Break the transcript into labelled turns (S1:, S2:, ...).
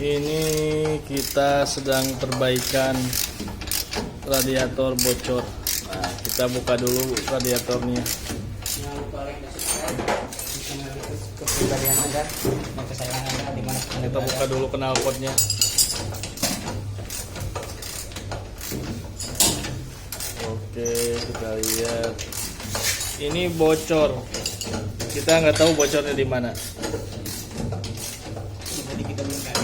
S1: Ini kita sedang perbaikan radiator bocor. Nah, kita buka dulu radiatornya.
S2: Jangan lupa like dan subscribe. Bisa mengikuti kepribadian Anda dan kesayangan Anda di mana Anda
S1: Kita buka dulu knalpotnya. Oke, kita lihat. Ini bocor. Kita nggak tahu bocornya di mana.
S2: Jadi kita belum kaget.